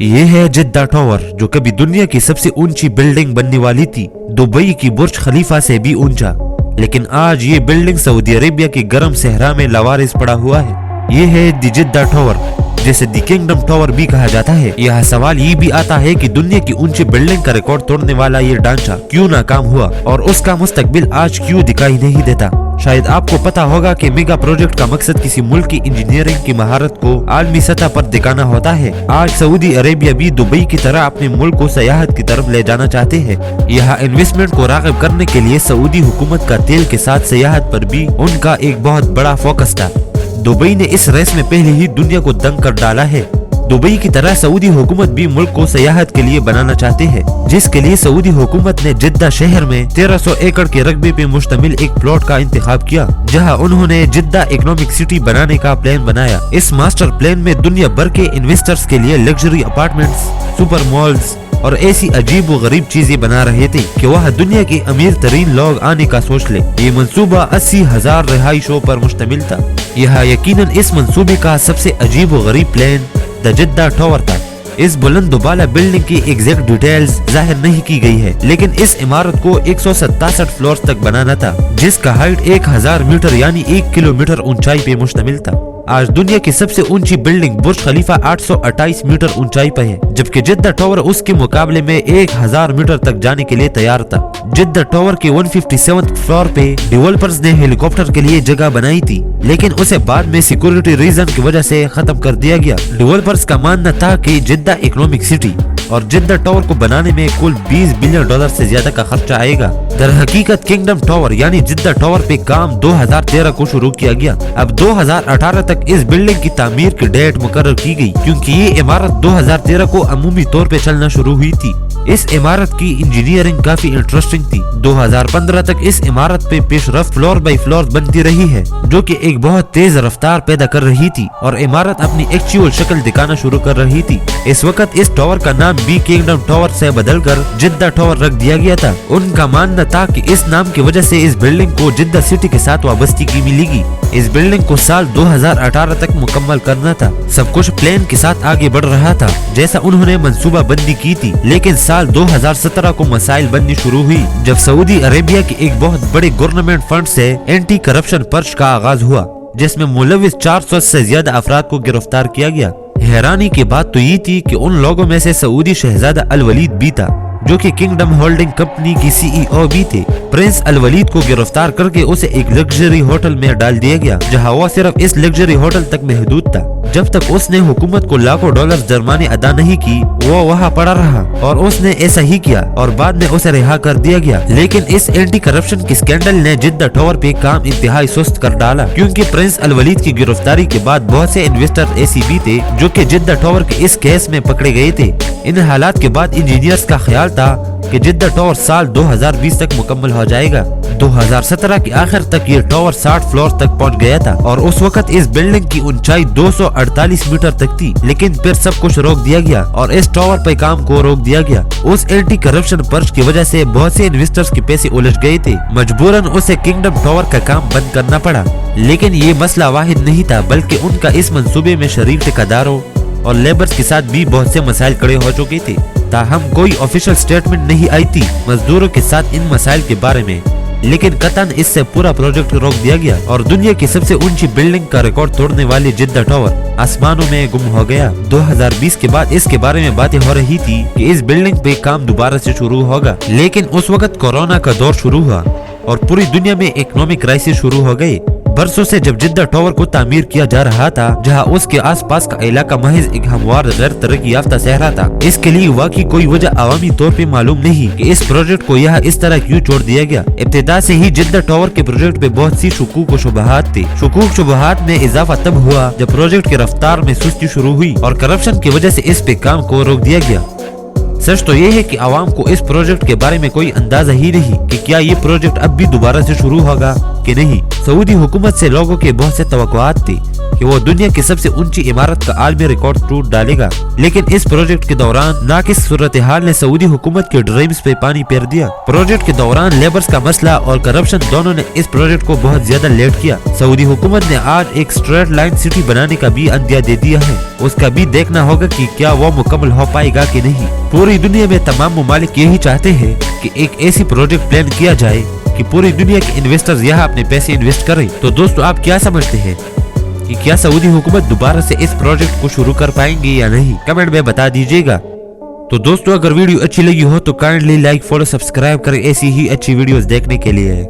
ये है जिद्दा टावर, जो कभी दुनिया की सबसे ऊंची बिल्डिंग बनने वाली थी, दुबई की बुर्ज खलीफा से भी ऊंचा। लेकिन आज ये बिल्डिंग सऊदी अरेबिया की गर्म सहरा में लवारिस पड़ा हुआ है। ये है दी जिद्दा टावर, जिसे दी किंगडम टावर भी कहा जाता है। यह सवाल ये भी आता है कि दुनिया की ऊंची बिल्डिंग का रिकॉर्ड तोड़ने वाला ये ढांचा क्यों नाकाम हुआ और उसका मुस्तकबिल आज क्यों दिखाई नहीं देता। शायद आपको पता होगा कि मेगा प्रोजेक्ट का मकसद किसी मुल्क की इंजीनियरिंग की महारत को आलमी सतह पर दिखाना होता है। आज सऊदी अरेबिया भी दुबई की तरह अपने मुल्क को सयाहत की तरफ ले जाना चाहते हैं। यहाँ इन्वेस्टमेंट को राग़िब करने के लिए सऊदी हुकूमत का तेल के साथ सयाहत पर भी उनका एक बहुत बड़ा फोकस था। दुबई ने इस रेस में पहले ही दुनिया को दंग कर डाला है। दुबई की तरह सऊदी हुकूमत भी मुल्क को सयाहत के लिए बनाना चाहते हैं, जिसके लिए सऊदी हुकूमत ने जिद्दा शहर में 1300 एकड़ के रकबे पे मुश्तमिल एक प्लॉट का इंतखाब किया, जहां उन्होंने जिद्दा इकोनॉमिक सिटी बनाने का प्लान बनाया। इस मास्टर प्लान में दुनिया भर के इन्वेस्टर्स के लिए लग्जरी अपार्टमेंट्स, सुपर मॉल्स और ऐसी अजीब व गरीब चीजें बना रहे थे कि वह दुनिया के अमीर तरीन लोग आने का सोच ले। ये मंसूबा 80,000 रिहाइशों पर मुश्तमिल था। यह यकीनन इस मंसूबे का सबसे अजीब व गरीब प्लान द जिद्दा टावर था। इस बुलंद दुबाला बिल्डिंग की एग्जैक्ट डिटेल्स जाहिर नहीं की गई है, लेकिन इस इमारत को 167 फ्लोर्स तक बनाना था, जिसका हाइट 1000 मीटर यानी 1 किलोमीटर ऊंचाई पे मुश्तमिल था। आज दुनिया की सबसे ऊंची बिल्डिंग बुर्ज खलीफा 828 मीटर ऊंचाई पर है, जबकि जिद्दा टावर उसके मुकाबले में 1000 मीटर तक जाने के लिए तैयार था। जिद्दा टावर के 157 फ्लोर पे डेवलपर्स ने हेलीकॉप्टर के लिए जगह बनाई थी, लेकिन उसे बाद में सिक्योरिटी रीजन की वजह से खत्म कर दिया गया। डेवलपर्स का मानना था कि जिद्दा इकोनॉमिक सिटी और जिद्दा टावर को बनाने में कुल $20 बिलियन से ज्यादा का खर्चा आएगा। दर हकीकत किंगडम टावर यानी जिद्दा टावर पे काम 2013 को शुरू किया गया। अब 2018 तक इस बिल्डिंग की तामीर की डेट मुकर्रर की गई, क्योंकि ये इमारत 2013 को अमूमी तौर पे चलना शुरू हुई थी। इस इमारत की इंजीनियरिंग काफी इंटरेस्टिंग थी। 2015 तक इस इमारत पे पेशरफ्त फ्लोर बाई फ्लोर बनती रही है, जो कि एक बहुत तेज रफ्तार पैदा कर रही थी और इमारत अपनी एक्चुअल शक्ल दिखाना शुरू कर रही थी। इस वक्त इस टावर का नाम भी किंगडम टावर से बदलकर जिद्दा टावर रख दिया गया था। उनका मानना था कि इस नाम की वजह से इस बिल्डिंग को जिद्दा सिटी के साथ वाबस्तगी मिलेगी। इस बिल्डिंग को साल 2018 तक मुकम्मल करना था। सब कुछ प्लान के साथ आगे बढ़ रहा था जैसा उन्होंने मंसूबा बंदी की थी, लेकिन साल 2017 को मसाइल बननी शुरू हुई, जब सऊदी अरेबिया के एक बहुत बड़े गवर्नमेंट फंड से एंटी करप्शन पर्च का आगाज हुआ, जिसमें मुलविस 400 से ज्यादा अफराद को गिरफ्तार किया गया। हैरानी की बात तो ये थी कि उन लोगों में से सऊदी शहजादा अल वलीद भी था, जो कि किंगडम होल्डिंग कंपनी की CEO भी थे। प्रिंस अल वलीद को गिरफ्तार करके उसे एक लग्जरी होटल में डाल दिया गया, जहां वो सिर्फ इस लग्जरी होटल तक महदूद था। जब तक उसने हुकूमत को लाखों डॉलर जुर्माने अदा नहीं की, वो वहाँ पड़ा रहा और उसने ऐसा ही किया और बाद में उसे रिहा कर दिया गया। लेकिन इस एंटी करप्शन की स्कैंडल ने जिद्दा टावर पे काम इंतहाई सुस्त कर डाला, क्योंकि प्रिंस अल वलीद की गिरफ्तारी के बाद बहुत से इन्वेस्टर ऐसे भी थे जो कि जिद्दा टावर के इस केस में पकड़े गए थे। इन हालात के बाद इंजीनियर्स का ख्याल था कि जिद्दा टावर साल 2020 तक मुकम्मल हो जाएगा। 2017 के आखिर तक ये टावर 60 फ्लोर तक पहुंच गया था और उस वक्त इस बिल्डिंग की ऊंचाई 248 मीटर तक थी। लेकिन फिर सब कुछ रोक दिया गया और इस टावर पे काम को रोक दिया गया। उस एंटी करप्शन पर्च की वजह से बहुत से इन्वेस्टर्स के पैसे उलझ गए थे। मजबूरन उसे किंगडम टावर का काम बंद करना पड़ा। लेकिन ये मसला वाहिद नहीं था, बल्कि उनका इस मंसूबे में शरीक ठेकेदारों और लेबर्स के साथ भी बहुत से मसाइल खड़े हो चुके थे। ताहम कोई ऑफिशियल स्टेटमेंट नहीं आई थी मजदूरों के साथ इन मसाइल के बारे में, लेकिन कतन इससे पूरा प्रोजेक्ट रोक दिया गया और दुनिया की सबसे ऊंची बिल्डिंग का रिकॉर्ड तोड़ने वाली जिद्दा टावर आसमानों में गुम हो गया। 2020 के बाद इसके बारे में बातें हो रही थी कि इस बिल्डिंग पे काम दोबारा से शुरू होगा, लेकिन उस वक्त कोरोना का दौर शुरू हुआ और पूरी दुनिया में इकोनॉमिक क्राइसिस शुरू हो गई। बरसों से जब जिद्दा टावर को तामीर किया जा रहा था, जहां उसके आसपास का इलाका महज एक हमवार गैर तरक्की याफ्ता सहरा था, इसके लिए वाकई कोई वजह अवामी तौर पे मालूम नहीं कि इस प्रोजेक्ट को यह इस तरह क्यों छोड़ दिया गया। इब्तिदा से ही जिद्दा टावर के प्रोजेक्ट पे बहुत सी शुकूक व शुबहात थी। शुकूक शुबहात में इजाफा तब हुआ जब प्रोजेक्ट की रफ्तार में सुस्ती शुरू हुई और करप्शन की वजह से इस पे काम को रोक दिया गया। सच तो ये है कि आवाम को इस प्रोजेक्ट के बारे में कोई अंदाजा ही नहीं कि क्या ये प्रोजेक्ट अब भी दोबारा से शुरू होगा कि नहीं। सऊदी हुकूमत से लोगों के बहुत से तवक्कुआत थे कि वो दुनिया की सबसे ऊंची इमारत का आलमी रिकॉर्ड टूट डालेगा। लेकिन इस प्रोजेक्ट के दौरान नाकिस सूरत हाल ने सऊदी हुकूमत के ड्रीम्स पे पानी फेर दिया। प्रोजेक्ट के दौरान लेबर्स का मसला और करप्शन दोनों ने इस प्रोजेक्ट को बहुत ज्यादा लेट किया। सऊदी हुकूमत ने आज एक स्ट्रेट लाइन सिटी बनाने का भी अंदिया दे दिया है। उसका भी देखना होगा कि क्या वो मुकम्मल हो पाएगा कि नहीं। पूरी दुनिया में तमाम मुमालिक यही चाहते हैं कि एक ऐसी प्रोजेक्ट प्लान किया जाए कि पूरी दुनिया के इन्वेस्टर्स यहाँ अपने पैसे इन्वेस्ट करें। तो दोस्तों, आप क्या समझते हैं कि क्या सऊदी हुकूमत दोबारा से इस प्रोजेक्ट को शुरू कर पाएंगे या नहीं? कमेंट में बता दीजिएगा। तो दोस्तों, अगर वीडियो अच्छी लगी हो तो काइंडली लाइक, फॉलो, सब्सक्राइब करें ऐसी ही अच्छी वीडियोस देखने के लिए।